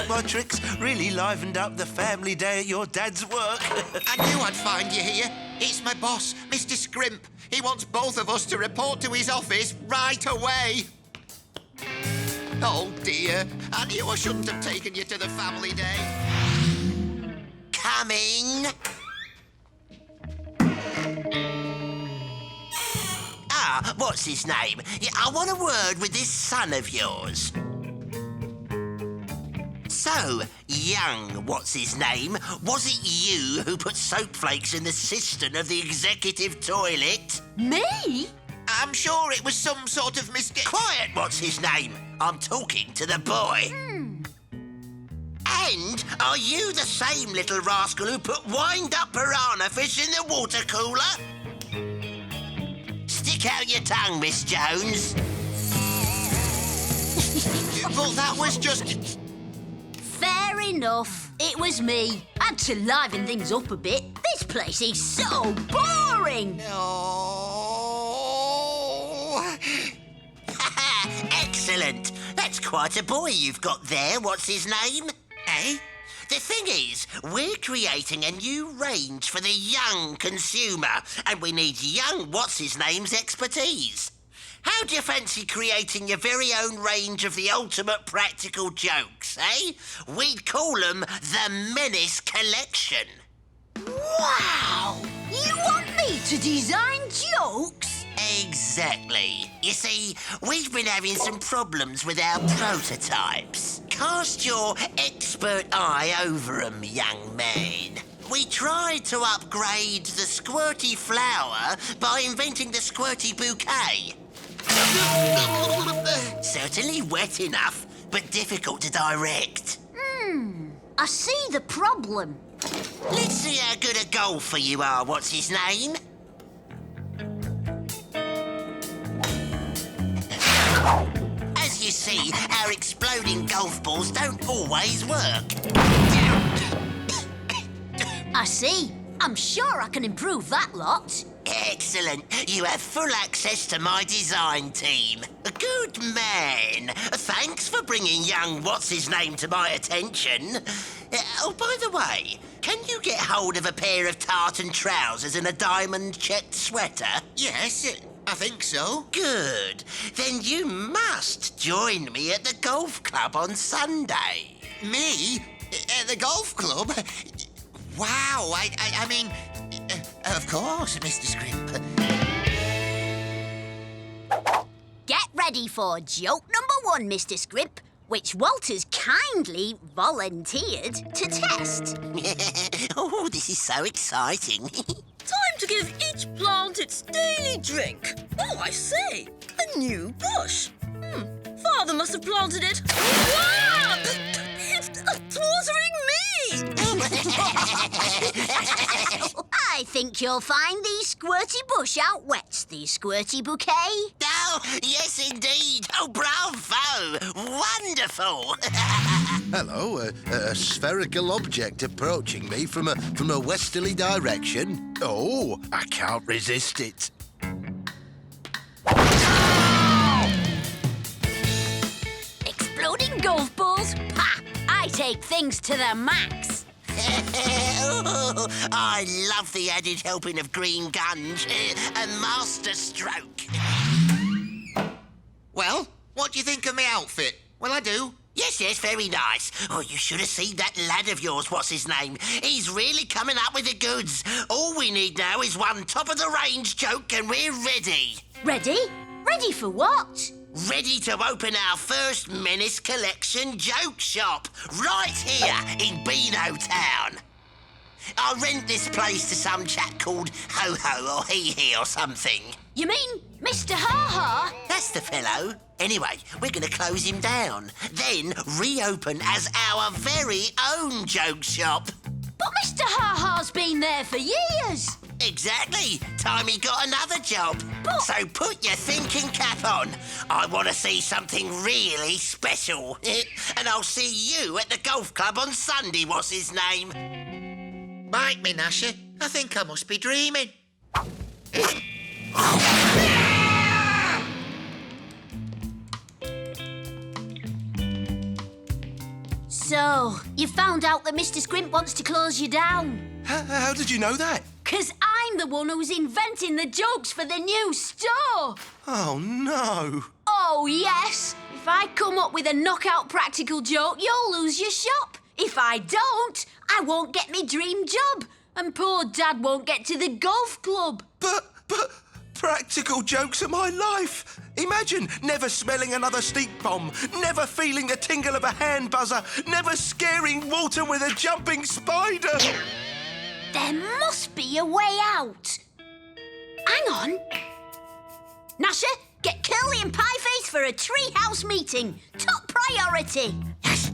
my tricks really livened up the family day at your dad's work. I knew I'd find you here. It's my boss, Mr. Scrimp. He wants both of us to report to his office right away. Oh, dear. I knew I shouldn't have taken you to the family day. Coming. Ah, what's his name? I want a word with this son of yours. So, young what's-his-name, was it you who put soap flakes in the cistern of the executive toilet? Me? I'm sure it was some sort of mistake. Quiet, what's-his-name? I'm talking to the boy. And are you the same little rascal who put wind-up piranha fish in the water cooler? Stick out your tongue, Miss Jones. Well, that was just... Fair enough. It was me. Had to liven things up a bit. This place is so boring. Oh. Excellent. That's quite a boy you've got there. What's his name? Eh? The thing is, we're creating a new range for the young consumer, and we need young what's-his-name's expertise. How do you fancy creating your very own range of the ultimate practical jokes, eh? We'd call them the Menace Collection. Wow! You want me to design jokes? Exactly. You see, we've been having some problems with our prototypes. Cast your expert eye over 'em, young man. We tried to upgrade the squirty flower by inventing the squirty bouquet. Certainly wet enough, but difficult to direct. I see the problem. Let's see how good a golfer you are, what's his name? As you see, our exploding golf balls don't always work. I see. I'm sure I can improve that lot. Excellent. You have full access to my design team. Good man. Thanks for bringing young what's-his-name to my attention. Oh, by the way, can you get hold of a pair of tartan trousers and a diamond-checked sweater? Yes, I think so. Good. Then you must join me at the golf club on Sunday. Me? At the golf club? Wow, I mean... of course, Mr. Scrimp. Get ready for joke number 1, Mr. Scrimp, which Walter's kindly volunteered to test. Oh, this is so exciting. Time to give each plant its daily drink. Oh, I say, a new bush. Father must have planted it. Ah! It's watering me! I think you'll find the squirty bush outwets the squirty bouquet. Oh, yes, indeed. Oh, bravo. Wonderful. Hello, a spherical object approaching me from a westerly direction. Oh, I can't resist it. Exploding golf balls? Ha! I take things to the max. Oh, I love the added helping of green gunge. A master stroke. Well, what do you think of my outfit? Well, I do. Yes, very nice. Oh, you should have seen that lad of yours, what's his name? He's really coming up with the goods. All we need now is one top-of-the-range joke and we're ready. Ready? Ready for what? Ready to open our first Menace Collection joke shop right here in BEANOTOWN. I'll rent this place to some chap called Ho-Ho or Hee-Hee or something. You mean Mr. Ha-Ha? That's the fellow. Anyway, we're going to close him down, then reopen as our very own joke shop. But Mr. Ha-Ha's been there for years. Exactly. Time he got another job. But... So put your thinking cap on. I want to see something really special. And I'll see you at the golf club on Sunday, what's his name? Bite me, Gnasher. I think I must be dreaming. So, you found out that Mr. Scrimp wants to close you down? How did you know that? 'Cause I'm the one who's inventing the jokes for the new store. Oh, no. Oh, yes. If I come up with a knockout practical joke, you'll lose your shop. If I don't, I won't get me dream job. And poor Dad won't get to the golf club. But practical jokes are my life. Imagine never smelling another stink bomb, never feeling the tingle of a hand buzzer, never scaring Walter with a jumping spider. There must be a way out. Hang on. Gnasher, get Curly and Pieface for a treehouse meeting. Top priority. Yes.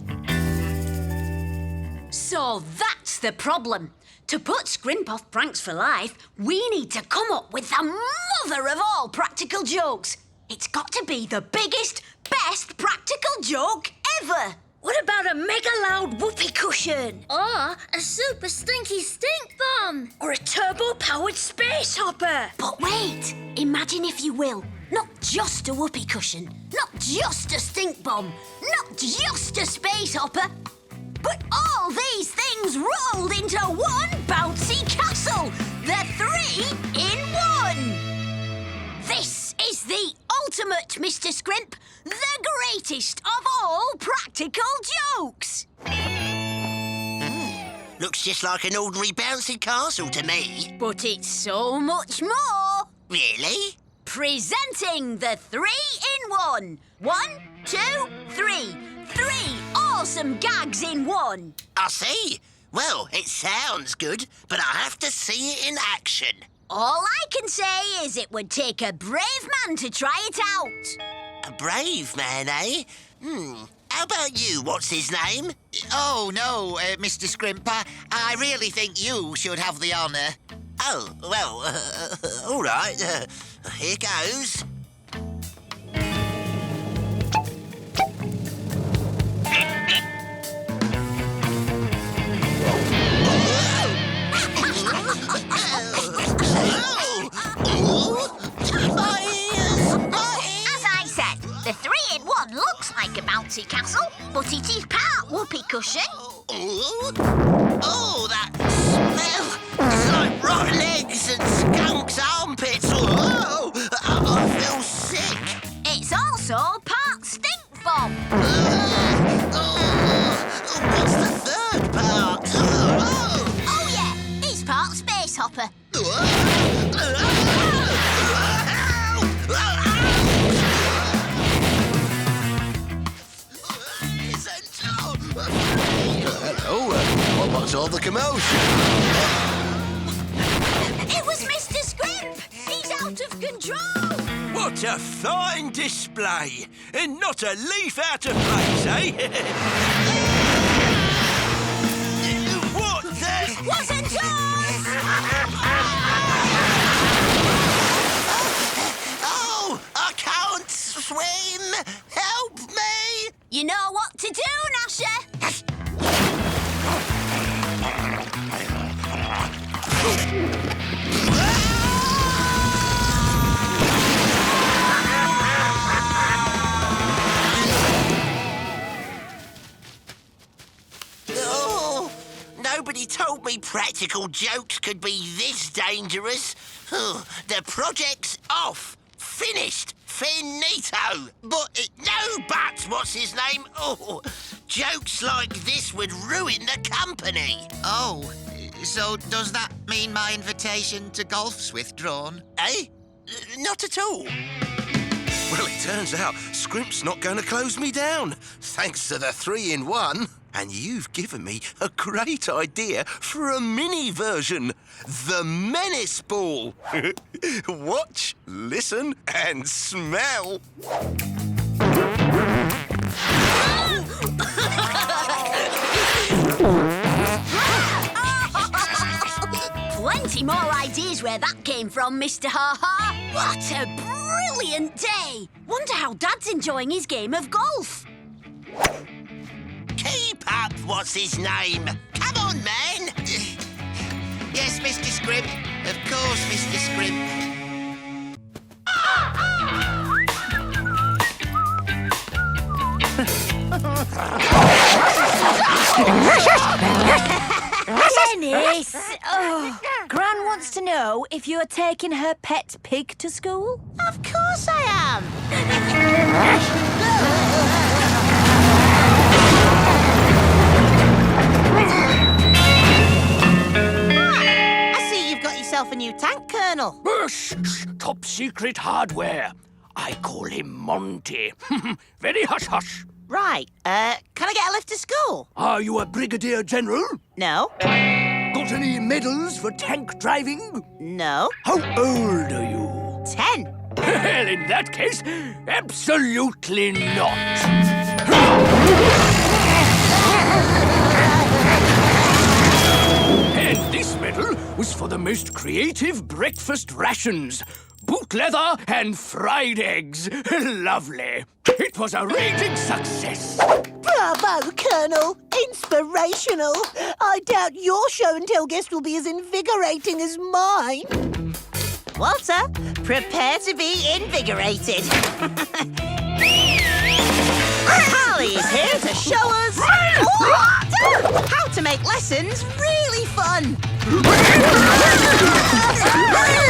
So that's the problem. To put Scrimp off pranks for life, we need to come up with the mother of all practical jokes. It's got to be the biggest, best practical joke ever. What about a mega loud whoopee cushion? Or a super stinky stink bomb? Or a turbo-powered space hopper? But wait, imagine if you will, not just a whoopee cushion, not just a stink bomb, not just a space hopper, but all these things rolled into one bouncy castle, the 3-in-1. This is the ultimate, Mr. Scrimp, the greatest of all practical jokes. Looks just like an ordinary bouncy castle to me. But it's so much more. Really? Presenting the 3-in-1. 1, 2, 3. 3 awesome gags in one. I see. Well, it sounds good, but I have to see it in action. All I can say is it would take a brave man to try it out. A brave man, eh? How about you? What's his name? Oh, no, Mr. Scrimp. I really think you should have the honour. Oh, well, all right. Here goes. As I said, the 3-in-1 looks like a bouncy castle, but it is part whoopee cushion. Oh, that smell! It's like rotten eggs and skunk's armpits. Oh, I feel sick. It's also part stink bomb. What's the third part? Oh yeah, it's part space hopper. Hello, what's all the commotion? It was Mr. Scrimp. He's out of control. What a fine display! And not a leaf out of place, eh? What the... Wasn't us! Oh, I can't swim! Help me! You know what to do, Gnasher. Oh, nobody told me practical jokes could be this dangerous. The project's off. Finished. Finito. But no buts. What's his name? Oh, jokes like this would ruin the company. Oh, so does that mean my invitation to golf's withdrawn? Eh? Not at all. Well, it turns out Scrimp's not going to close me down, thanks to the 3-in-1. And you've given me a great idea for a mini version, the Menace Ball. Watch, listen, and smell. Plenty more ideas where that came from, Mr. Ha-Ha. What a brilliant day. Wonder how Dad's enjoying his game of golf. Keep up. What's his name? Come on, man. Yes, Mr. Scrimp. Of course, Mr. Scrimp. Dennis! Oh, Gran wants to know if you're taking her pet pig to school. Of course I am. I see you've got yourself a new tank, Colonel. Shh, top secret hardware. I call him Monty. Very hush-hush. Right, can I get a lift to school? Are you a brigadier general? No. Got any medals for tank driving? No. How old are you? 10. Well, in that case, absolutely not. And this medal was for the most creative breakfast rations. Boot leather and fried eggs. Lovely. It was a raging success. Bravo, Colonel. Inspirational. I doubt your show and tell guest will be as invigorating as mine. Walter, prepare to be invigorated. Holly is here to show us how to make lessons really fun.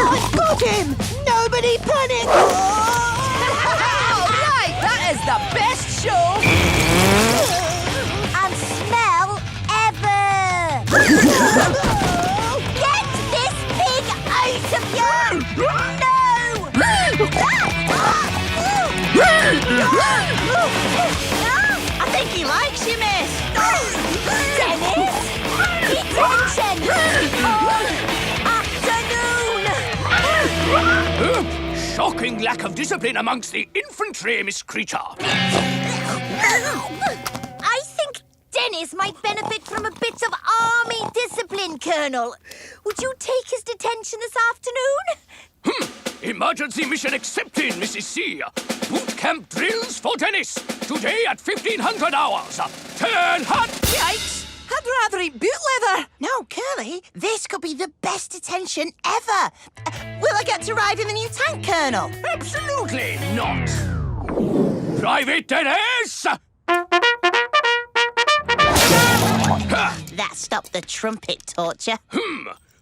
I've got him! Nobody panic! Right, that is the best show And smell ever. Get this pig out of you! No! I think he likes you, miss. Dennis! Detention! All afternoon! Shocking lack of discipline amongst the infantry, Miss Creature. I think Dennis might benefit from a bit of army discipline, Colonel. Would you take his detention this afternoon? Emergency mission accepted, Mrs. C. Boot camp drills for Dennis. Today at 1500 hours. Turn hot! Yikes! I'd rather eat boot leather. No, Curly, this could be the best detention ever. Will I get to ride in the new tank, Colonel? Absolutely not. Private Dennis! That stopped the trumpet torture.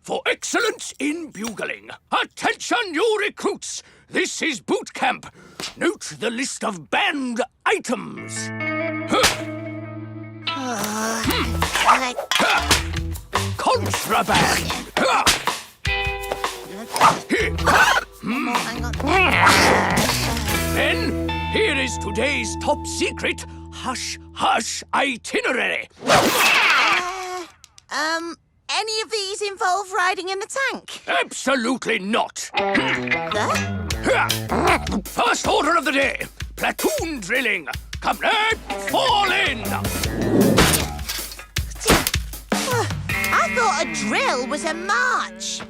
For excellence in bugling. Attention, new recruits. This is boot camp. Note the list of banned items. Contraband. Then, here is today's top secret hush-hush itinerary. Any of these involve riding in the tank? Absolutely not. First order of the day, platoon drilling. Come now, fall in. I thought a drill was a march.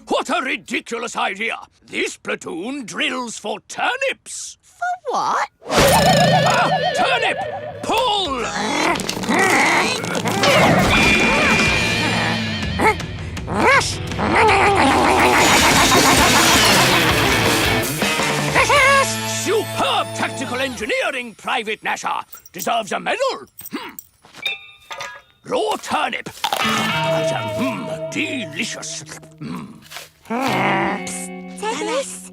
What a ridiculous idea. This platoon drills for turnips. For what? Turnip, pull. Superb tactical engineering, Private Gnasher. Deserves a medal. Raw turnip. Delicious. Dennis?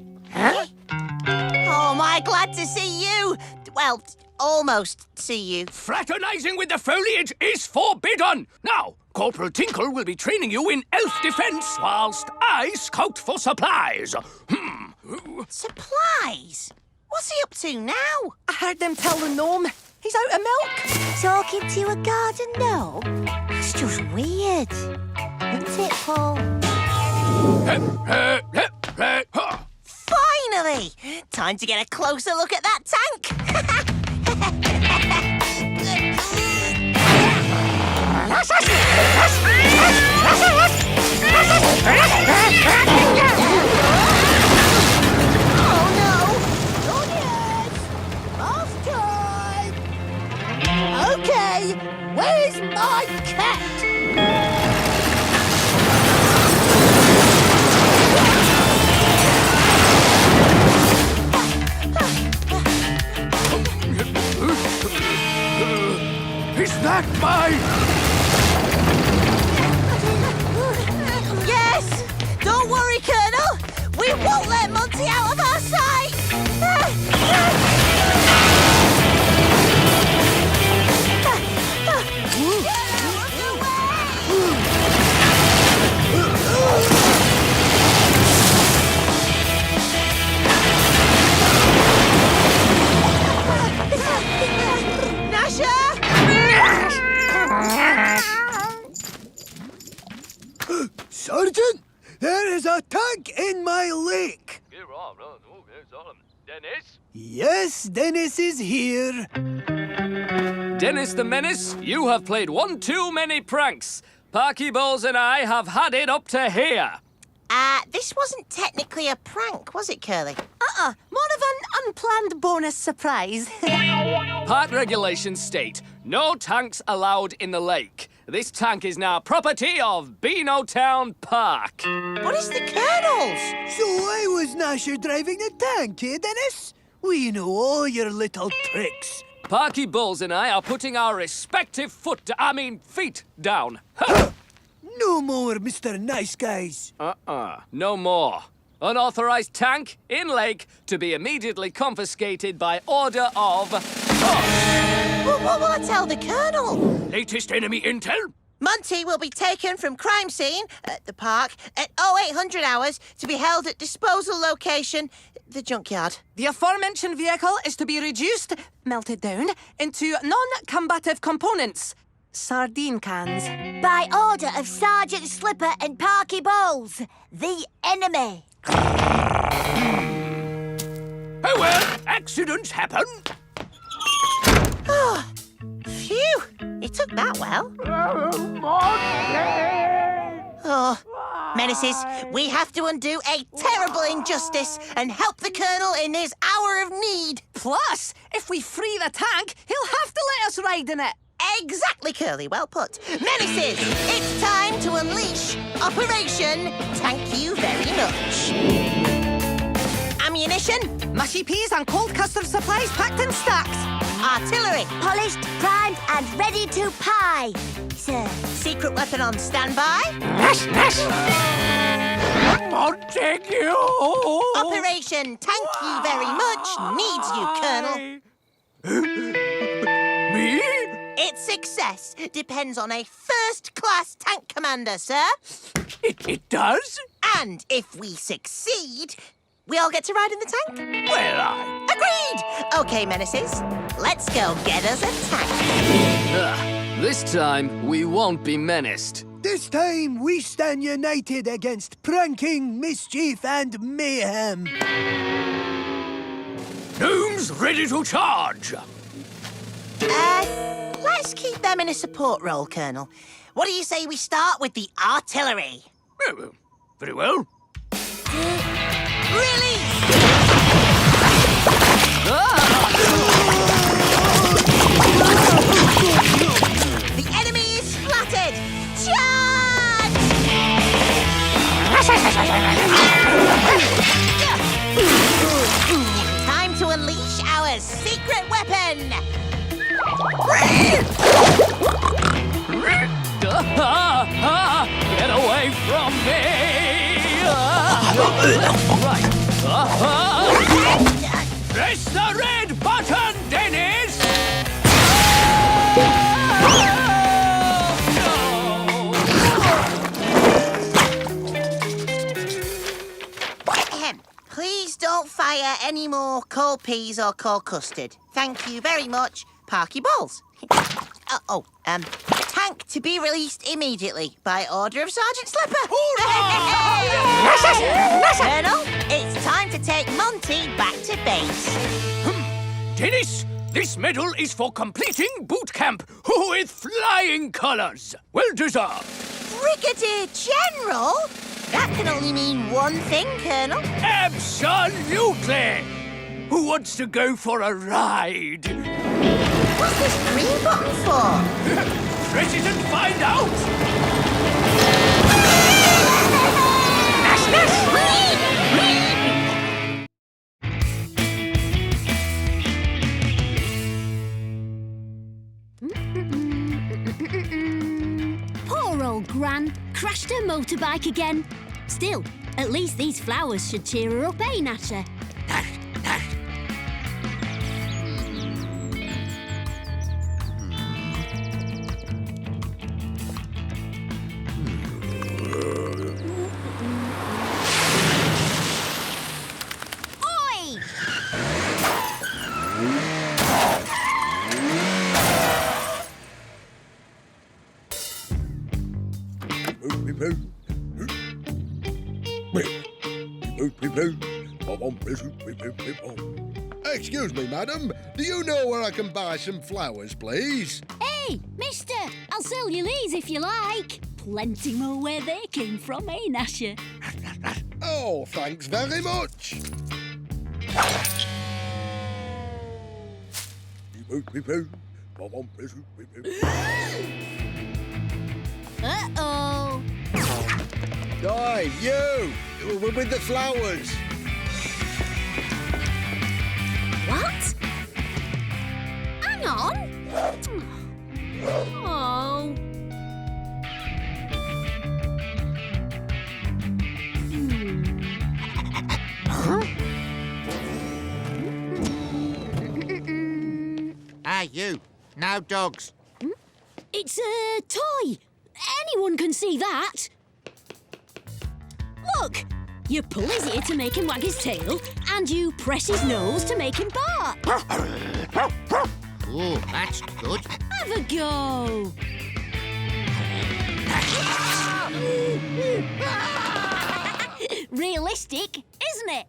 Oh, my, glad to see you. Well, almost see you. Fraternizing with the foliage is forbidden. Now, Corporal Tinkle will be training you in elf defense whilst I scout for supplies. Supplies? What's he up to now? I heard them tell the gnome he's out of milk. Talking to a garden gnome? That's just weird. Isn't it, Paul? Finally! Time to get a closer look at that tank. Oh no! Off time! Okay, where's my cat? Is that my... Sergeant, there is a tank in my lake. Dennis? Yes, Dennis is here. Dennis the Menace, you have played one too many pranks. Parky Bowles and I have had it up to here. This wasn't technically a prank, was it, Curly? More of an unplanned bonus surprise. Park regulations state no tanks allowed in the lake. This tank is now property of BEANOTOWN Park. What is the Colonel's? So I was Gnasher driving the tank, eh, Dennis? We know all your little tricks. Parky Bowles and I are putting our respective feet down. No more, Mr. Nice Guys. No more. Unauthorized tank in lake to be immediately confiscated by order of... Well, what will I tell the Colonel? Latest enemy intel? Monty will be taken from crime scene at the park at 0800 hours to be held at disposal location, the junkyard. The aforementioned vehicle is to be reduced, melted down, into non-combative components. Sardine cans. By order of Sergeant Slipper and Parky Bowles, the enemy. Oh well, accidents happen. Phew! It took that well. Oh, Menaces, we have to undo a terrible injustice and help the Colonel in his hour of need. Plus, if we free the tank, he'll have to let us ride in it. Exactly, Curly. Well put. Menaces, it's time to unleash Operation Thank You Very Much. Ammunition. Mushy peas and cold custard supplies packed in stacks. Artillery. Polished, primed, and ready to pie, sir. Secret weapon on standby. Montague! Operation Thank You Very Much needs you, Colonel. Me? Its success depends on a first-class tank commander, sir. It does? And if we succeed, we all get to ride in the tank. Well, Agreed! OK, Menaces, let's go get us a tank. This time, we won't be menaced. This time we stand united against pranking, mischief, and mayhem. Gnomes ready to charge. Let's keep them in a support role, Colonel. What do you say we start with the artillery? Very well. Release! The enemy is splattered! Charge! Time to unleash our secret weapon! Get away from me! Right. Press the red button, Dennis! Please don't fire any more cold peas or cold custard. Thank you very much, Parky Bowles. Tank to be released immediately by order of Sergeant Slipper. Colonel, it's time to take Monty back to base. Dennis, this medal is for completing boot camp with flying colours. Well deserved. Brigadier General? That can only mean one thing, Colonel. Absolutely! Who wants to go for a ride? What's this green button for? Press it and find out! Poor old Gran crashed her motorbike again. Still, at least these flowers should cheer her up, eh, Gnasher? Oi! Excuse me, madam. Do you know where I can buy some flowers, please? Hey, mister, I'll sell you these if you like. Plenty more where they came from, eh, Gnasher? Oh, thanks very much. Uh-oh. Oi, you! With the flowers. What? Hang on. Oh. Ah, you. No dogs. It's a toy. Anyone can see that. Look, you pull his ear to make him wag his tail, and you press his nose to make him bark. Oh, that's good. Have a go. Realistic, isn't it?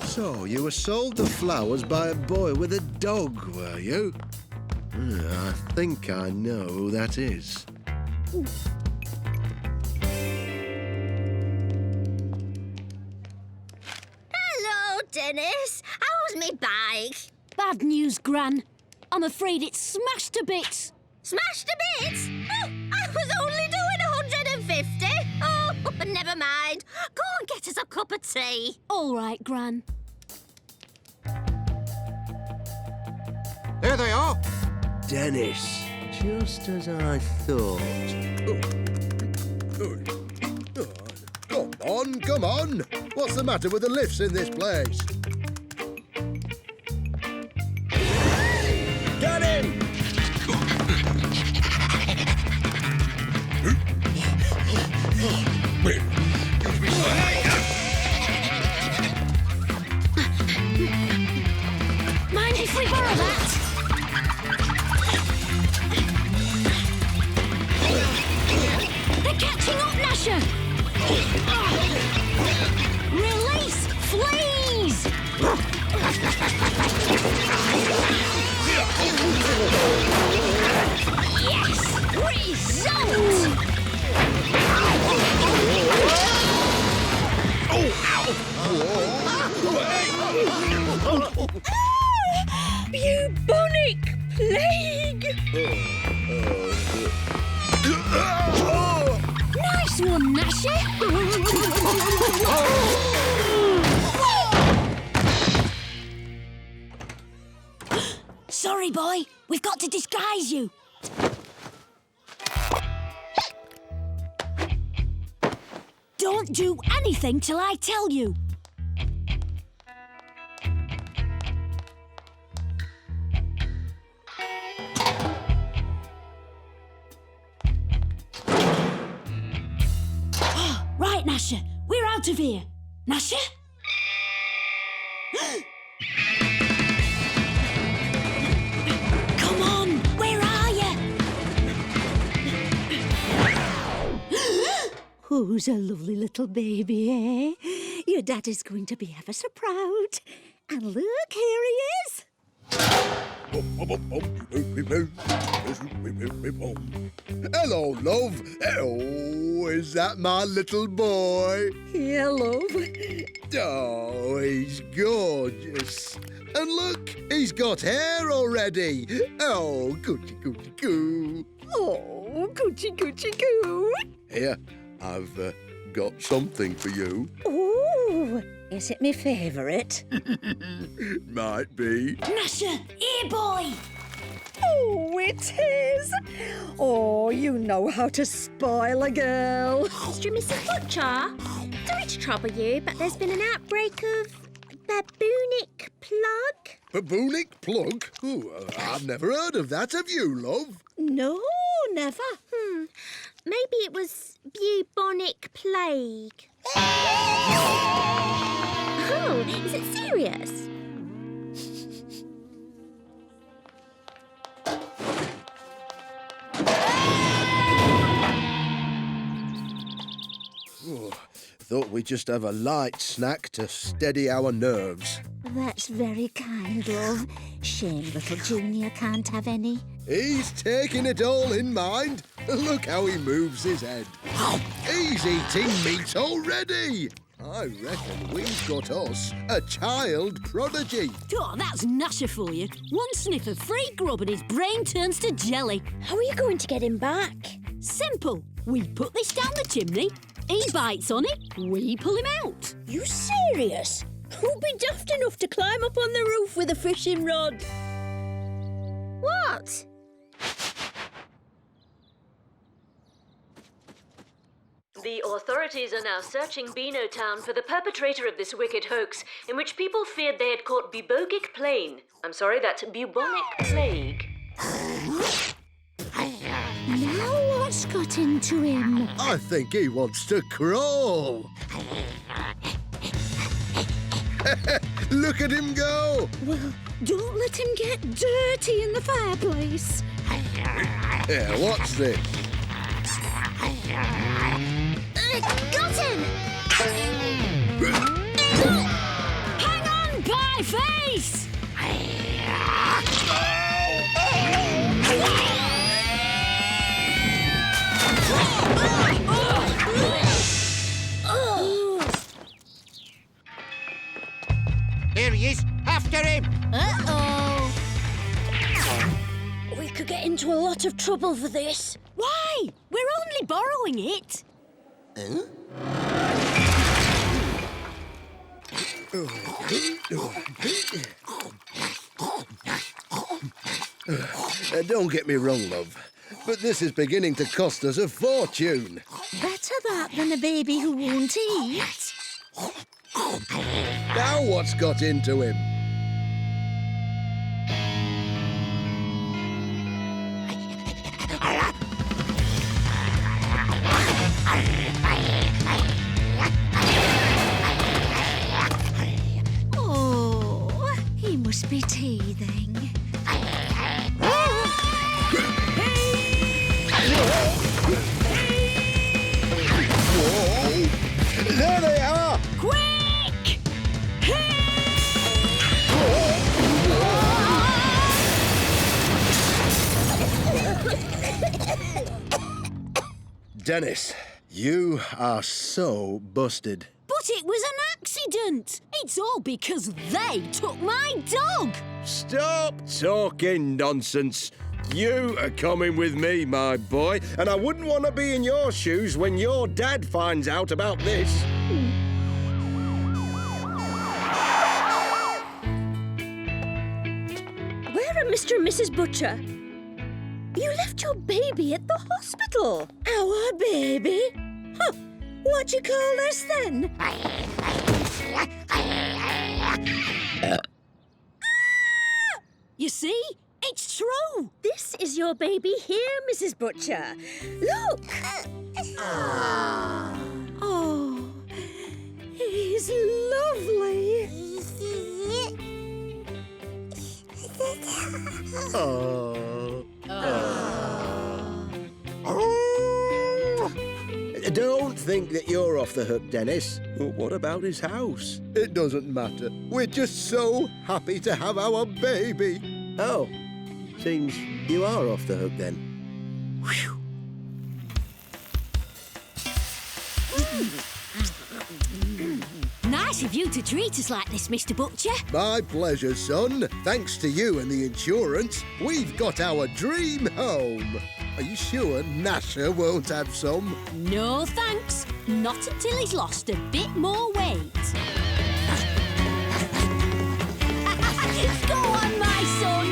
So, you were sold the flowers by a boy with a dog, were you? I think I know who that is. Hello, Dennis. How's me bike? Bad news, Gran. I'm afraid it's smashed to bits. Smashed to bits? Oh, I was only doing 150. Oh, never mind. Go and get us a cup of tea. All right, Gran. There they are. Dennis, just as I thought. Come on. What's the matter with the lifts in this place? Get him! Mind if we borrow that? They're catching up, Gnasher! Release fleas! Yes! Result! Bubonic plague! Nice one, Gnasher! Sorry, boy. We've got to disguise you. Don't do anything till I tell you. Right, Gnasher. We're out of here. Gnasher? Come on, where are you? Who's a lovely little baby, eh? Your daddy's going to be ever so proud. And look, here he is. Hello, love. Oh, is that my little boy? Yeah, love. Oh, he's gorgeous. And look, he's got hair already. Oh, goochie, goochie, goo. Oh, goochie, goochie, goo. Here, I've got something for you. Ooh, is it my favourite? Might be. Gnasher, here, boy. Oh, it is. Oh, you know how to spoil a girl. Mr. and Mrs. Butcher, sorry to trouble you, but there's been an outbreak of bubonic plague. Bubonic plug? Ooh, I've never heard of that. Have you, love? No, never. Maybe it was bubonic plague. Oh, is it serious? thought we'd just have a light snack to steady our nerves. That's very kind, love. Shame little Junior can't have any. He's taking it all in mind. Look how he moves his head. He's eating meat already. I reckon we've got us a child prodigy. Oh, that's Gnasher for you. One sniff of free grub and his brain turns to jelly. How are you going to get him back? Simple. We put this down the chimney, he bites on it, we pull him out. You serious? Who'll be daft enough to climb up on the roof with a fishing rod? What? The authorities are now searching BEANOTOWN for the perpetrator of this wicked hoax, in which people feared they had caught bubogic plague. I'm sorry, that's bubonic plague. Now what's got into him? I think he wants to crawl. Look at him go. Well, don't let him get dirty in the fireplace. Yeah, what's this? Got him! Hang on, pie face! Here he is. After him. Uh-oh. We could get into a lot of trouble for this. Why? We're only borrowing it. Don't get me wrong, love, but this is beginning to cost us a fortune. Better that than a baby who won't eat. Now what's got into him? Oh, he must be teething. There they are! Quick! Dennis, you are so busted. But it was an accident. It's all because they took my dog. Stop talking nonsense. You are coming with me, my boy, and I wouldn't want to be in your shoes when your dad finds out about this. Where are Mr. and Mrs. Butcher? You left your baby at the hospital. Our baby? Huh. What do you call this then? You see? It's true. This is your baby here, Mrs. Butcher. Look. Oh, he's lovely. Don't think that you're off the hook, Dennis. But what about his house? It doesn't matter. We're just so happy to have our baby. Oh, seems you are off the hook then. Whew. Nice of you to treat us like this, Mr. Butcher. My pleasure, son. Thanks to you and the insurance, we've got our dream home. Are you sure Gnasher won't have some? No thanks. Not until he's lost a bit more weight. Go on, my son.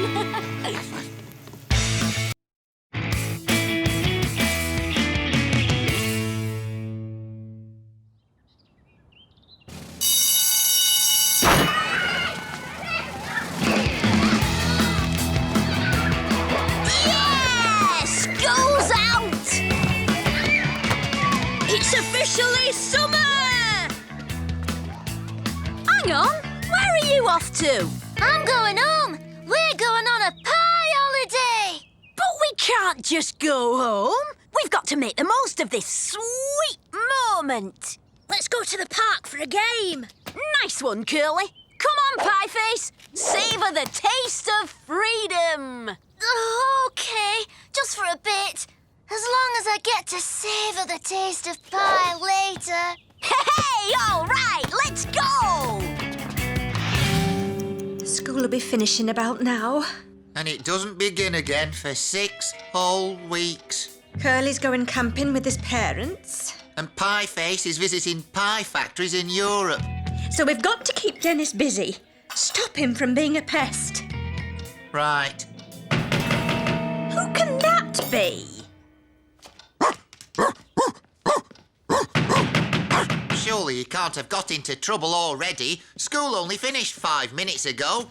Yes! Goes out! It's officially summer! Hang on, where are you off to? I'm going home. We're going on a pie holiday. But we can't just go home. We've got to make the most of this sweet moment. Let's go to the park for a game. Nice one, Curly. Come on, Pieface. Savour the taste of freedom. OK, just for a bit. As long as I get to savour the taste of pie later. Hey, all right, let's go! School will be finishing about now. And it doesn't begin again for 6 whole weeks. Curly's going camping with his parents. And Pieface is visiting pie factories in Europe. So we've got to keep Dennis busy. Stop him from being a pest. Right. Who can that be? Surely he can't have got into trouble already. School only finished 5 minutes ago.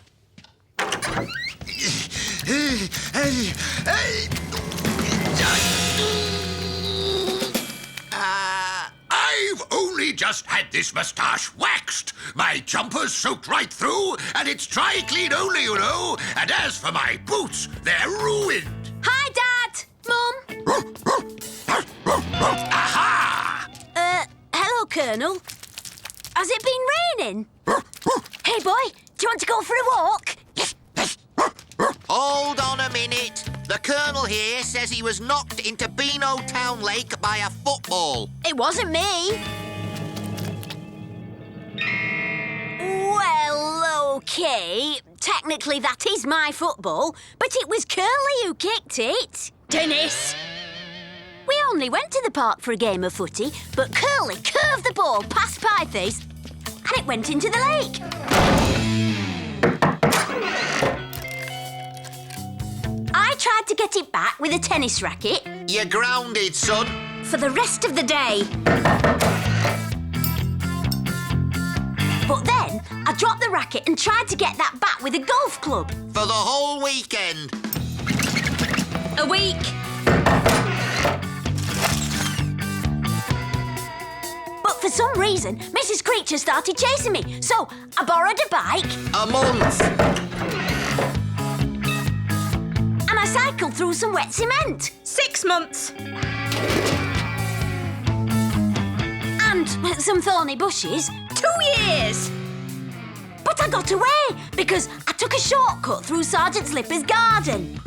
I've only just had this moustache waxed. My jumper's soaked right through, and it's dry clean only, you know. And as for my boots, they're ruined. Hi, Dad. Mum. Aha! Hello, Colonel. Has it been raining? Hey, boy, do you want to go for a walk? Hold on a minute. The Colonel here says he was knocked into BEANOTOWN Lake by a football. It wasn't me. Well, OK. Technically, that is my football, but it was Curly who kicked it. Dennis! We only went to the park for a game of footy, but Curly curved the ball past Pieface and it went into the lake. I tried to get it back with a tennis racket. You're grounded, son. For the rest of the day. But then I dropped the racket and tried to get that back with a golf club. For the whole weekend. A week. But for some reason, Mrs. Creature started chasing me, so I borrowed a bike. A month. And I cycled through some wet cement. 6 months. And some thorny bushes. 2 years. But I got away because I took a shortcut through Sergeant Slipper's garden.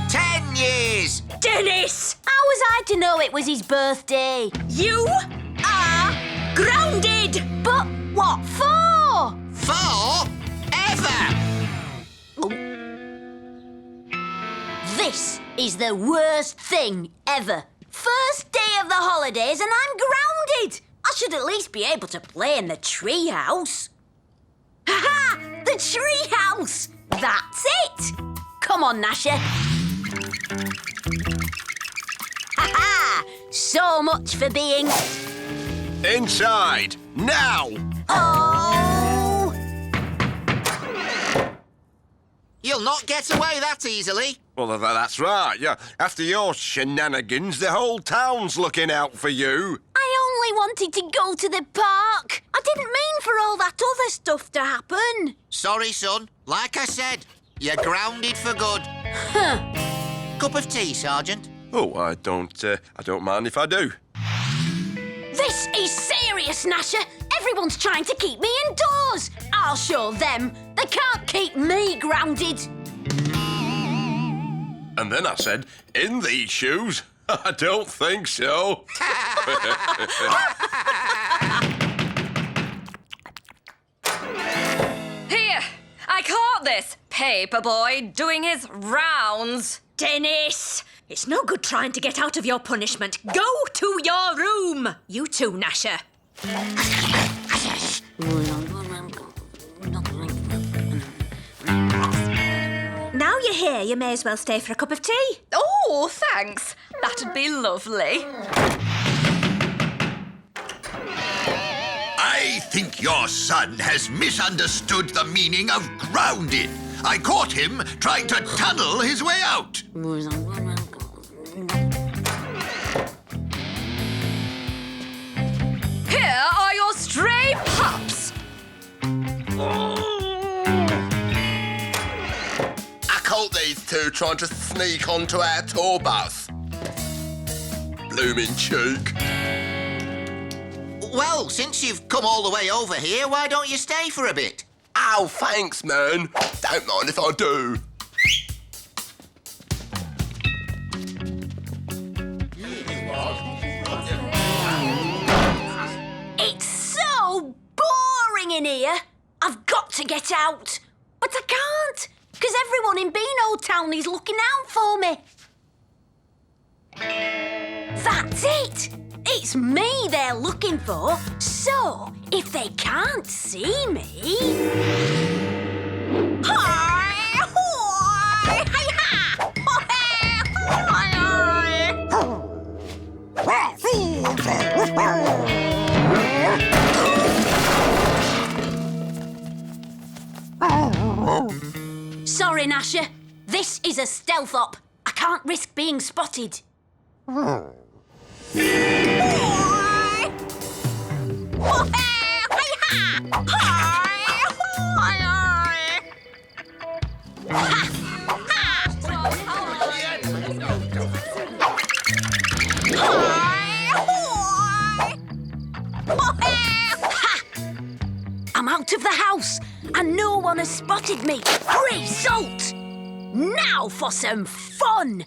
10 years. Dennis! How was I to know it was his birthday? You are grounded. But what for? Forever. This is the worst thing ever. First day of the holidays and I'm grounded. I should at least be able to play in the treehouse. Ha-ha! The treehouse! That's it! Come on, Gnasher. Ha-ha! So much for being... Inside, now! Oh! You'll not get away that easily. Well, that's right, yeah. After your shenanigans, the whole town's looking out for you. I only wanted to go to the park. I didn't mean for all that other stuff to happen. Sorry, son. Like I said, you're grounded for good. Huh. Cup of tea, Sergeant? Oh, I don't mind if I do. This is serious, Gnasher. Everyone's trying to keep me indoors. I'll show them. They can't keep me grounded. And then I said, in these shoes? I don't think so. Here, I caught this paperboy doing his rounds. Dennis, it's no good trying to get out of your punishment. Go to your room. You too, Gnasher. Now you're here, you may as well stay for a cup of tea. Oh, thanks. That'd be lovely. I think your son has misunderstood the meaning of grounded. I caught him trying to tunnel his way out. Here are your stray pups. I caught these two trying to sneak onto our tour bus. bloomin' cheek. Well, since you've come all the way over here, why don't you stay for a bit? Oh, thanks, man. Don't mind if I do. It's so boring in here. I've got to get out. But I can't, because everyone in BEANOTOWN is looking out for me. That's it. It's me they're looking for. So, if they can't see me... Hi! Hi! Hi-ha! Sorry, Gnasher. This is a stealth op. I can't risk being spotted. I'm out of the house, and no one has spotted me. Result! Now for some fun!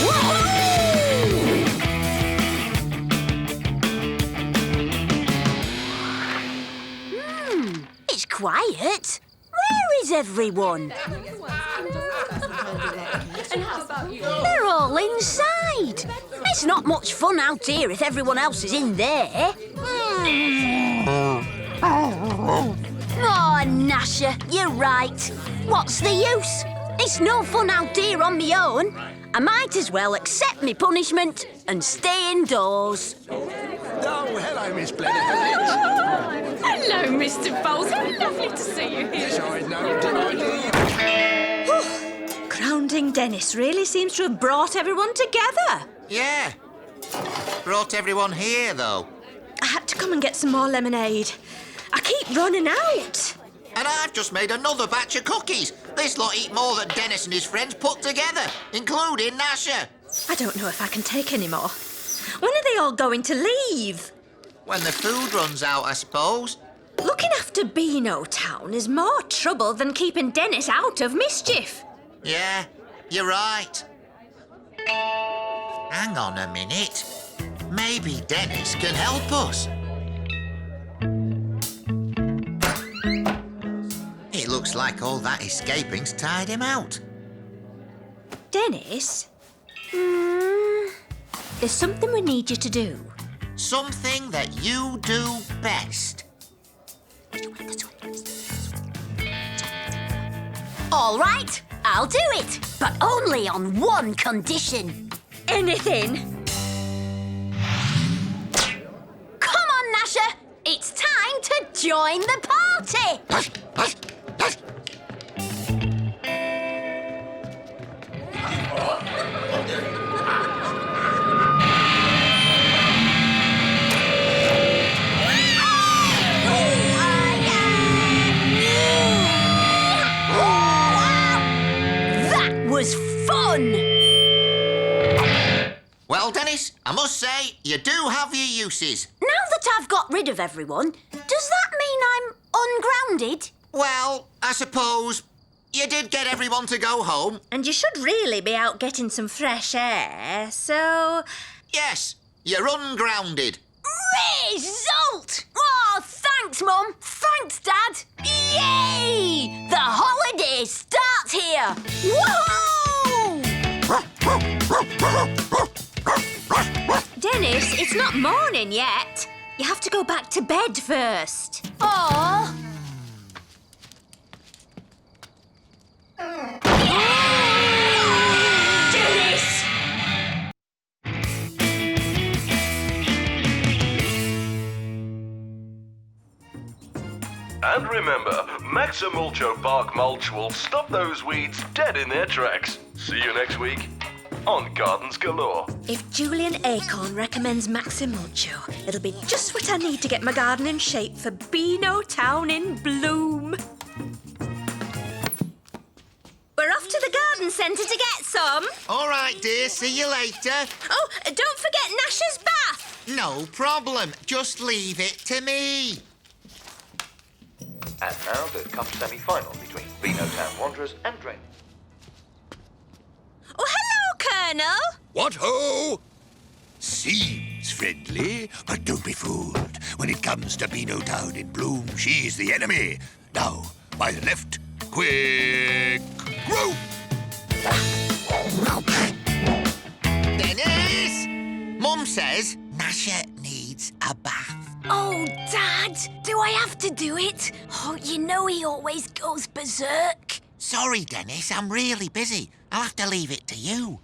Woohoo! It's quiet. Where is everyone? They're all inside. It's not much fun out here if everyone else is in there. Oh, Gnasher, you're right. What's the use? It's no fun out here on my own. I might as well accept my punishment and stay indoors. Oh, hello, Miss Blenheim. Hello, Mr. Bowles. How lovely to see you here. Yes, I know. Did I Grounding Dennis really seems to have brought everyone together. Yeah. Brought everyone here, though. I had to come and get some more lemonade. I keep running out. And I've just made another batch of cookies. This lot eat more than Dennis and his friends put together, including Gnasher. I don't know if I can take any more. When are they all going to leave? When the food runs out, I suppose. Looking after BEANOTOWN is more trouble than keeping Dennis out of mischief. Yeah, you're right. Hang on a minute. Maybe Dennis can help us. It looks like all that escaping's tired him out. Dennis? There's something we need you to do. Something that you do best. All right, I'll do it, but only on one condition. Anything? Come on, Gnasher. It's time to join the party. That was fun. Well, Dennis, I must say, you do have your uses. Now that I've got rid of everyone, does that mean I'm ungrounded? Well, I suppose you did get everyone to go home. And you should really be out getting some fresh air, so... Yes, you're ungrounded. Result! Oh, thanks, Mum. Thanks, Dad. Yay! The holiday starts here. Woohoo! Dennis, it's not morning yet. You have to go back to bed first. Aww. Dennis! And remember, Maximulcho Bark Mulch will stop those weeds dead in their tracks. See you next week on Gardens Galore. If Julian Acorn recommends Maximulcho, it'll be just what I need to get my garden in shape for BEANOTOWN in bloom. We're off to the garden garden centre to get some. All right, dear, see you later. Oh, don't forget Gnasher's bath. No problem. Just leave it to me. And now the cup semi-final between BEANOTOWN Wanderers and Trengove. Oh, hello, Colonel. What ho! Seems friendly, but don't be fooled. When it comes to BEANOTOWN in bloom, she's the enemy. Now, by the left, quick growth! Dennis! Mum says Gnasher needs a bath. Oh, Dad, do I have to do it? Oh, you know he always goes berserk. Sorry, Dennis, I'm really busy. I'll have to leave it to you.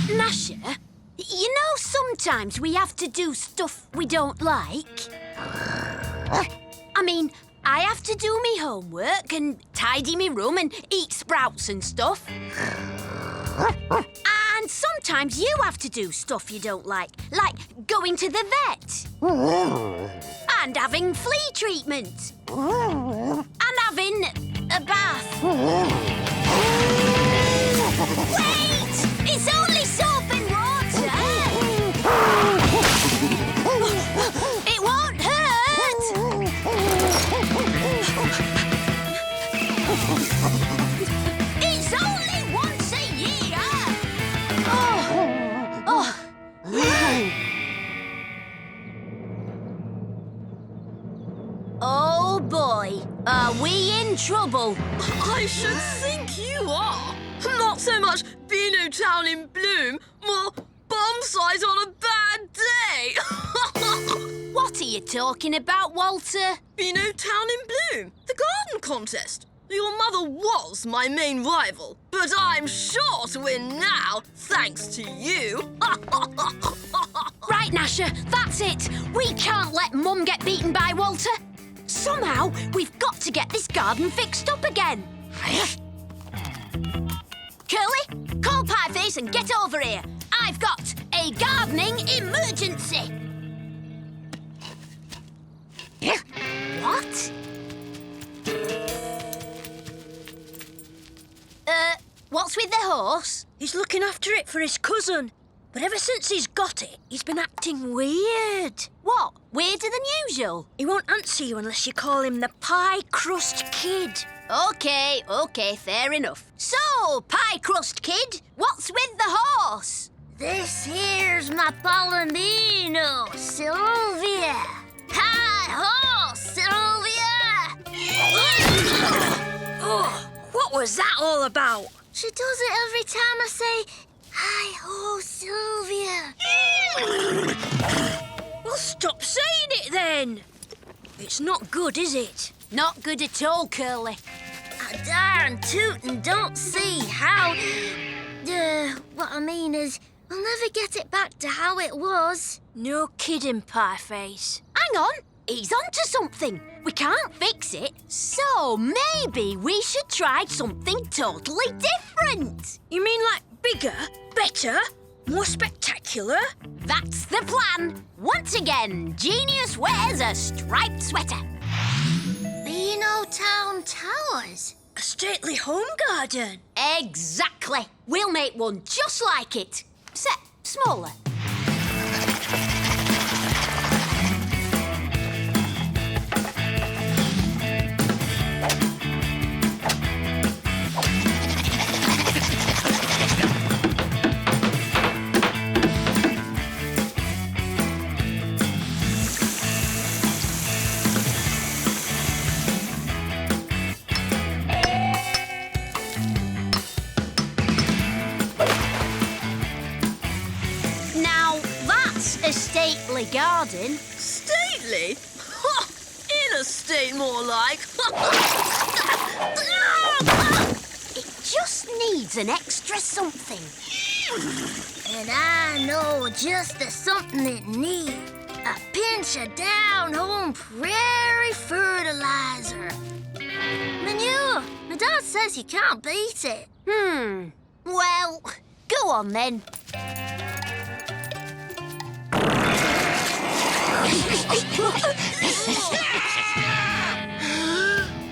Gnasher, you know sometimes we have to do stuff we don't like. I mean, I have to do me homework and tidy me room and eat sprouts and stuff. And sometimes you have to do stuff you don't like going to the vet. And having flea treatment. And having a bath. Wait! It's only soap and water! It won't hurt! It's only once a year! Oh boy, are we in trouble? I should think you are. Not so much BEANOTOWN in bloom, more bomb sight on a bad day. What are you talking about, Walter? BEANOTOWN in bloom, the garden contest. Your mother was my main rival, but I'm sure to win now, thanks to you. Right, Gnasher, that's it. We can't let Mum get beaten by Walter. Somehow, we've got to get this garden fixed up again. Curly, call Pieface and get over here. I've got a gardening emergency. What? What's with the horse? He's looking after it for his cousin. But ever since he's got it, he's been acting weird. What? Weirder than usual? He won't answer you unless you call him the Pie Crust Kid. OK, fair enough. So, Pie Crust Kid, what's with the horse? This here's my Palomino, Sylvia. Hi ho, Sylvia! Oh, what was that all about? She does it every time I say, hi ho, Sylvia. Well, stop saying it then. It's not good, is it? Not good at all, Curly. I darn tootin' don't see how... what I mean is, we'll never get it back to how it was. No kidding, Pieface. Hang on, he's onto something. We can't fix it, so maybe we should try something totally different. You mean like bigger, better, more spectacular? That's the plan. Once again, Genius wears a striped sweater. BEANOTOWN Towers? A stately home garden? Exactly. We'll make one just like it, except smaller. A stately garden. Stately? Ha! In a state, more like. It just needs an extra something. And I know just the something it needs. A pinch of down-home prairie fertilizer. Manure. My dad says you can't beat it. Well, go on then.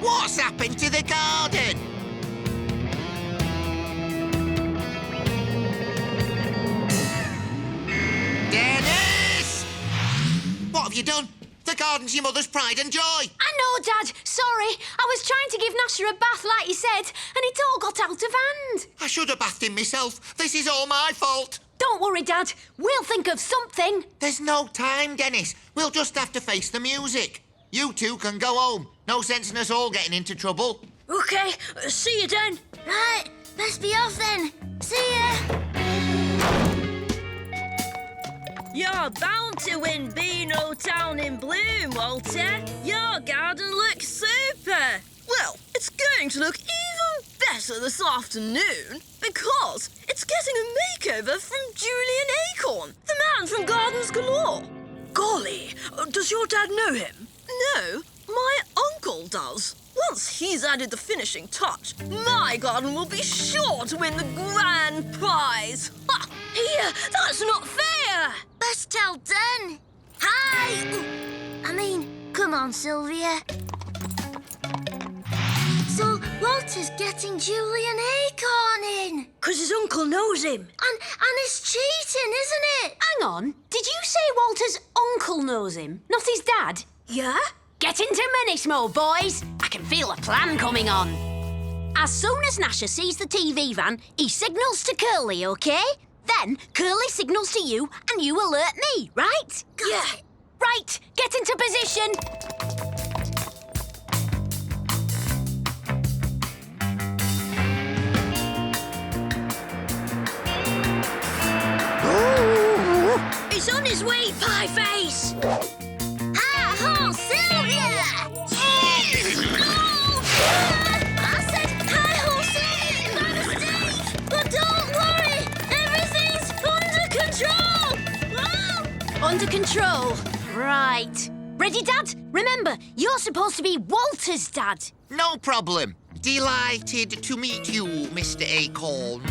What's happened to the garden? have you done? The garden's your mother's pride and joy. I know, Dad. Sorry. I was trying to give Gnasher a bath like you said, and it all got out of hand. I should have bathed him myself. This is all my fault. Don't worry, Dad. We'll think of something. There's no time, Dennis. We'll just have to face the music. You two can go home. No sense in us all getting into trouble. OK, see you then. Right, let's be off then. See ya. You're bound to win BEANOTOWN in bloom, Walter. Your garden looks super. Well, it's going to look even better this afternoon because it's getting a makeover from Julian Acorn, the man from Gardens Galore. Golly, does your dad know him? No, my uncle does. Once he's added the finishing touch, my garden will be sure to win the grand prize. Ha! Here, that's not fair. Let's tell Dan. Hi. Ooh, I mean, come on, Sylvia. So Walter's getting Julian Acorn in. 'Cause his uncle knows him. And it's cheating, isn't it? Hang on. Did you say Walter's uncle knows him, not his dad? Yeah? Get into Menace mode, boys. I can feel a plan coming on. As soon as Gnasher sees the TV van, he signals to Curly, OK? Then Curly signals to you and you alert me, right? Yeah. Right, get into position. He's on his way, Pie Face. Hi-ho, Sylvia! I said hi-ho, Sylvia, by mistake. But don't worry, everything's under control. Under control. Right. Ready, Dad? Remember, you're supposed to be Walter's dad. No problem. Delighted to meet you, Mr. Acorn.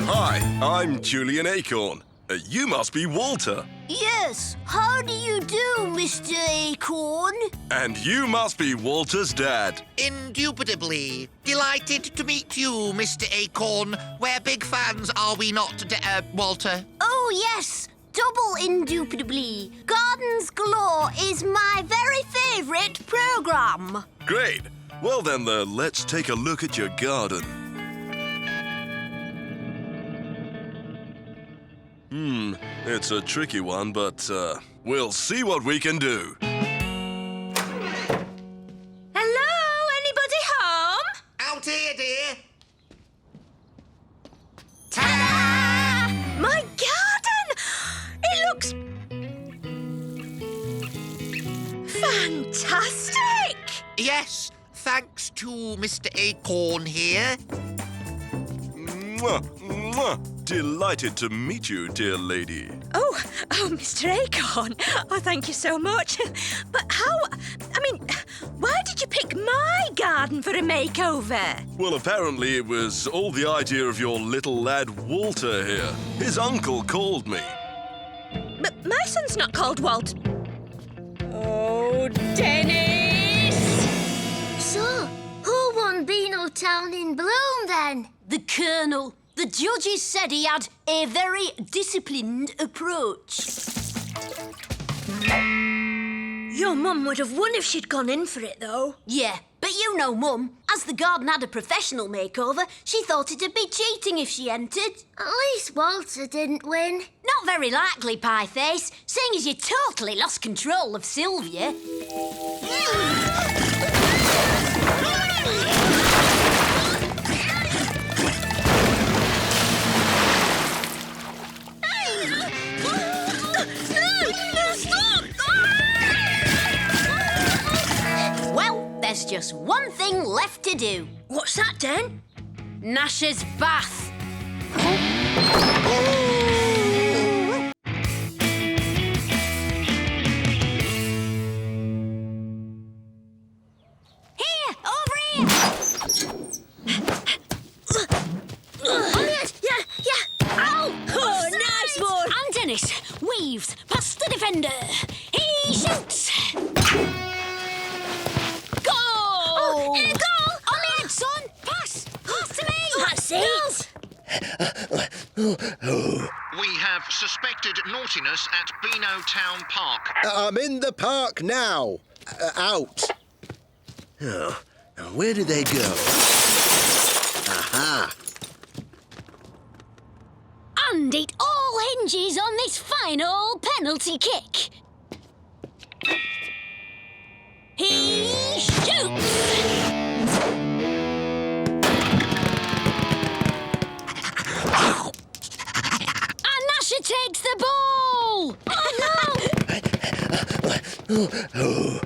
Hi, I'm Julian Acorn. You must be Walter. Yes. How do you do, Mr. Acorn? And you must be Walter's dad. Indubitably. Delighted to meet you, Mr. Acorn. We're big fans, are we not, Walter? Oh, yes. Double indubitably. Gardens Galore is my very favourite programme. Great. Well then, let's take a look at your garden. It's a tricky one, but we'll see what we can do. Hello, anybody home? Out here, dear. Ta-da! My garden! It looks fantastic! Yes, thanks to Mr. Acorn here. Mwah, mwah. Delighted to meet you, dear lady. Oh, Mr. Acorn. Oh, thank you so much. But why did you pick my garden for a makeover? Well, apparently it was all the idea of your little lad Walter here. His uncle called me. But my son's not called Walt. Oh, Dennis! So, who won BEANOTOWN in bloom then? The Colonel. The judges said he had a very disciplined approach. Your mum would have won if she'd gone in for it, though. Yeah, but you know Mum. As the garden had a professional makeover, she thought it'd be cheating if she entered. At least Walter didn't win. Not very likely, Pie Face, seeing as you totally lost control of Sylvia. Well, there's just one thing left to do. What's that, Den? Gnasher's bath. Here, over here. Yeah. Ow! Oh, nice one! And Dennis weaves past the defender. He shoots. Goal! Oh, goal! On the head, son. Pass to me. That's it. We suspected naughtiness at BEANOTOWN Park. I'm in the park now. Out. Oh, now where did they go? Aha. And it all hinges on this final penalty kick. He shoots! And Gnasher takes the ball! Oh, no! Oh.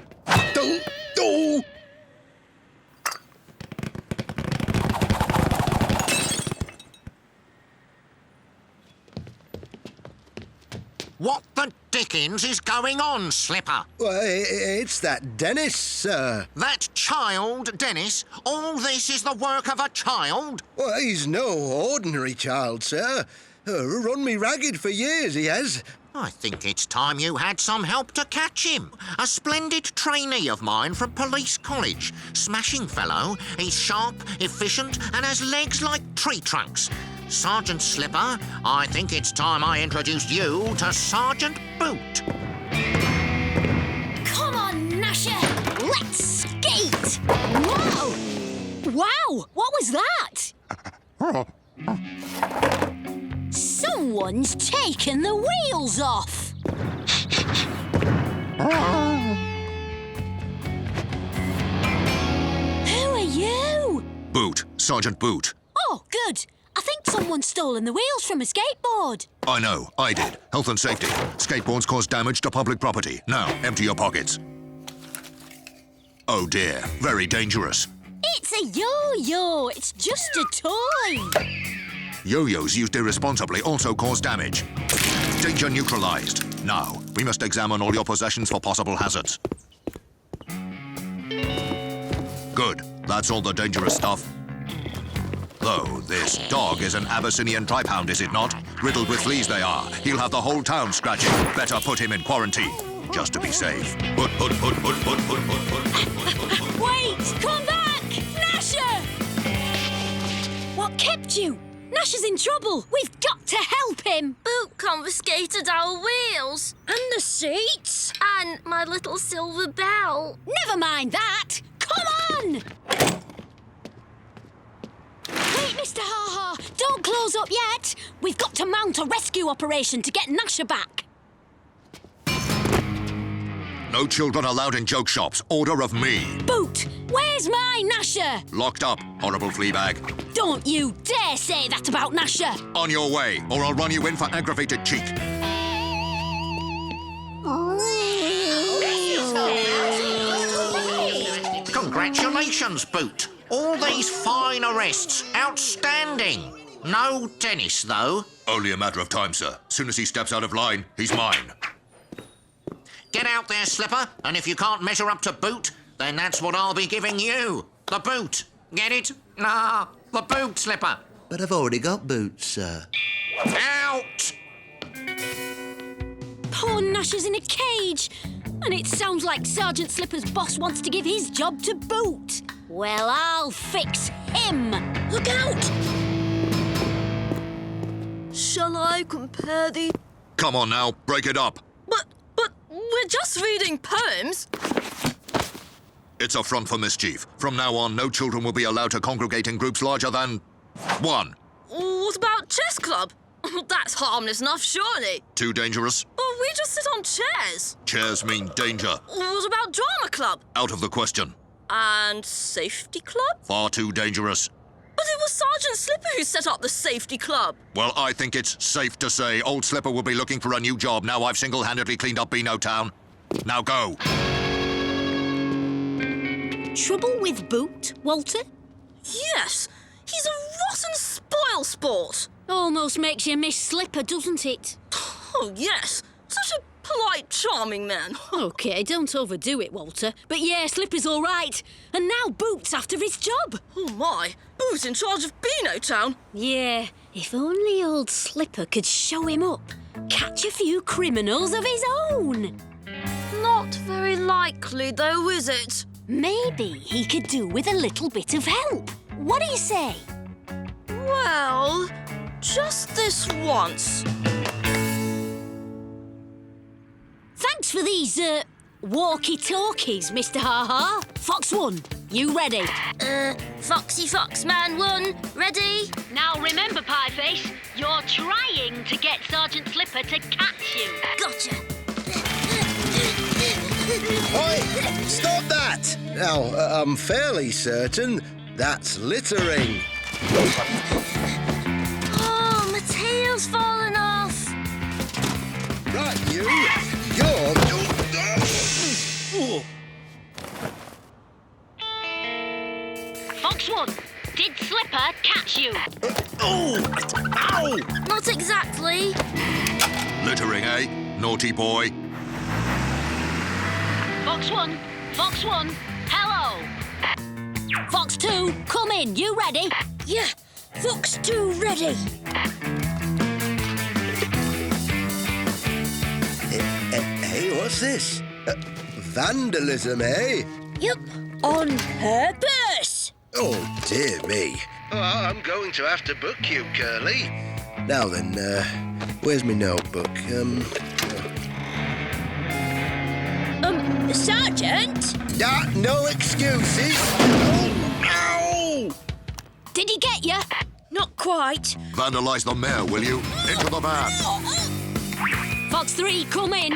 What the dickens is going on, Slipper? Well, it's that Dennis, sir. That child, Dennis? All this is the work of a child? Well, he's no ordinary child, sir. Run me ragged for years, he has. I think it's time you had some help to catch him. A splendid trainee of mine from police college. Smashing fellow. He's sharp, efficient, and has legs like tree trunks. Sergeant Slipper, I think it's time I introduced you to Sergeant Boot. Come on, Gnasher! Let's skate! Wow! Wow! What was that? Someone's taken the wheels off! Who are you? Boot. Sergeant Boot. Oh, good. I think someone's stolen the wheels from a skateboard. I know. I did. Health and safety. Skateboards cause damage to public property. Now, empty your pockets. Oh, dear. Very dangerous. It's a yo-yo. It's just a toy. Yo-yos used irresponsibly also cause damage. Danger neutralized. Now, we must examine all your possessions for possible hazards. Good. That's all the dangerous stuff. Though, this dog is an Abyssinian tripound, is it not? Riddled with fleas they are. He'll have the whole town scratching. Better put him in quarantine, just to be safe. Put. Wait! Come back! Gnasher! What kept you? Gnasher's in trouble. We've got to help him. Boot confiscated our wheels. And the seats. And my little silver bell. Never mind that. Come on! Wait, Mr. Ha-Ha. Don't close up yet. We've got to mount a rescue operation to get Gnasher back. No children allowed in joke shops. Order of me. Boot, where's my Gnasher? Locked up, horrible flea bag. Don't you dare say that about Gnasher. On your way, or I'll run you in for aggravated cheek. Congratulations, Boot. All these fine arrests. Outstanding. No Dennis, though. Only a matter of time, sir. Soon as he steps out of line, he's mine. Get out there, Slipper, and if you can't measure up to Boot, then that's what I'll be giving you. The boot. Get it? Nah, the boot, Slipper. But I've already got boots, sir. Out! Poor Gnasher's in a cage. And it sounds like Sergeant Slipper's boss wants to give his job to Boot. Well, I'll fix him. Look out! Shall I compare the... Come on now, break it up. But we're just reading poems. It's a front for mischief. From now on, no children will be allowed to congregate in groups larger than 1. What about chess club? That's harmless enough, surely. Too dangerous? Well, we just sit on chairs. Chairs mean danger. What about drama club? Out of the question. And safety club? Far too dangerous. But it was Sergeant Slipper who set up the safety club. Well, I think it's safe to say old Slipper will be looking for a new job now I've single-handedly cleaned up BEANOTOWN. Now go. Trouble with Boot, Walter? Yes. He's a rotten spoil-sport. Almost makes you miss Slipper, doesn't it? Oh, yes. Such a polite, charming man. OK, don't overdo it, Walter. But yeah, Slipper's all right. And now Boot's after his job. Oh, my. Boot's in charge of BEANOTOWN. Yeah, if only old Slipper could show him up. Catch a few criminals of his own. Not very likely, though, is it? Maybe he could do with a little bit of help. What do you say? Well, just this once. for these, walkie-talkies, Mr. Ha-Ha. Fox 1, you ready? Foxy Foxman 1, ready? Now remember, Pieface, you're trying to get Sergeant Slipper to catch you. Gotcha. Oi! Stop that! Now, I'm fairly certain that's littering. Oh, my tail's fallen off. Right, you're... Fox 1, did Slipper catch you? Ow! Not exactly. Littering, eh? Naughty boy. Fox 1, hello. Fox 2, come in, you ready? Yeah, Fox 2 ready. Hey, what's this? Vandalism, eh? Yep, on purpose. Oh, dear me. Oh, I'm going to have to book you, Curly. Now then, where's my notebook? Sergeant? No excuses. Ow! Did he get you? Not quite. Vandalise the mare, will you? Into the van. Fox 3, come in.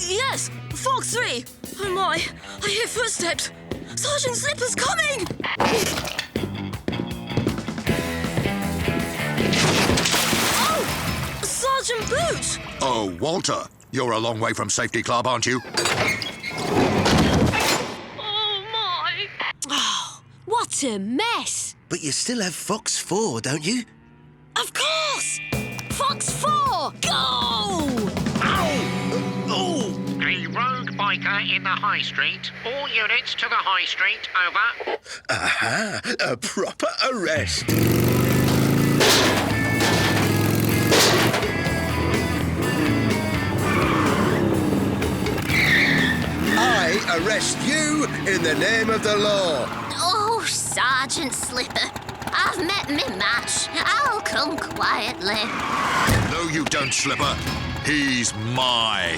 Yes, Fox 3. Oh my, I hear footsteps. Sergeant Slipper's coming! Oh! Sergeant Boot! Oh, Walter, you're a long way from Safety Club, aren't you? Oh my! Oh, what a mess. But you still have Fox 4, don't you? Of course! Fox 4, go! Ow! Oh! A rogue biker in the high street. All units to the high street, over. Aha! A proper arrest. I arrest you in the name of the law. Oh, Sergeant Slipper, I've met me match. I'll come quietly. No, you don't, Slipper. He's mine.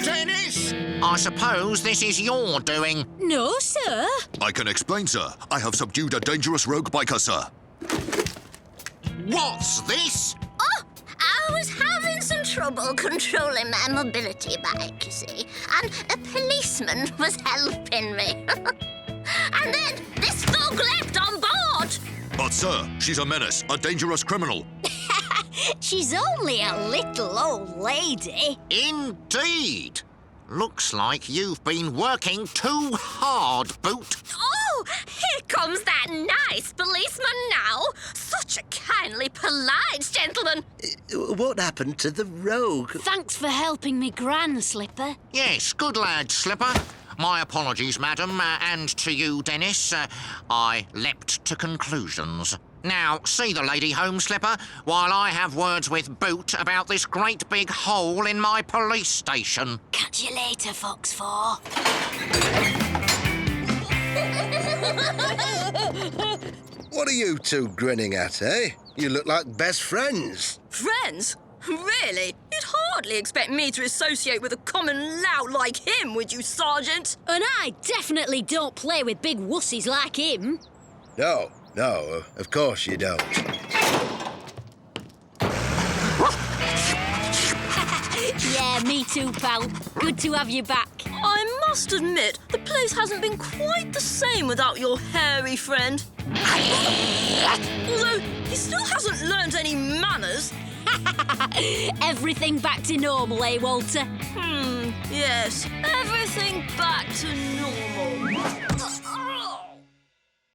Dennis! I suppose this is your doing. No, sir. I can explain, sir. I have subdued a dangerous rogue biker, sir. What's this? Oh, I was having some trouble controlling my mobility bike, you see, and a policeman was helping me. And then this thug leapt on board. But, sir, she's a menace, a dangerous criminal. She's only a little old lady. Indeed. Looks like you've been working too hard, Boot. Oh, here comes that nice policeman now. Such a kindly, polite gentleman. What happened to the rogue? Thanks for helping me, Gran, Slipper. Yes, good lad, Slipper. My apologies, madam, and to you, Dennis. I leapt to conclusions. Now, see the lady home, Slipper, while I have words with Boot about this great big hole in my police station. Catch you later, Fox 4. What are you two grinning at, eh? You look like best friends. Friends? Really? You'd hardly expect me to associate with a common lout like him, would you, Sergeant? And I definitely don't play with big wussies like him. No, of course you don't. Yeah, me too, pal. Good to have you back. I must admit, the place hasn't been quite the same without your hairy friend. Although, he still hasn't learned any manners. Everything back to normal, eh, Walter? Yes. Everything back to normal.